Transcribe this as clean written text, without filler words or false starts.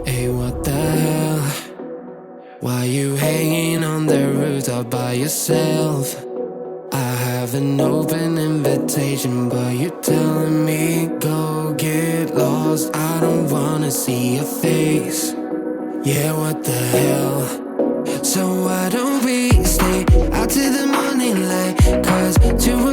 Hey, what the hell? Why you hanging on the rooftop by yourself? I have an open invitation, but you're telling me go get lost. I don't wanna see your face. Yeah, what the hell? So why don't we stay out till the morning light? 'Cause 2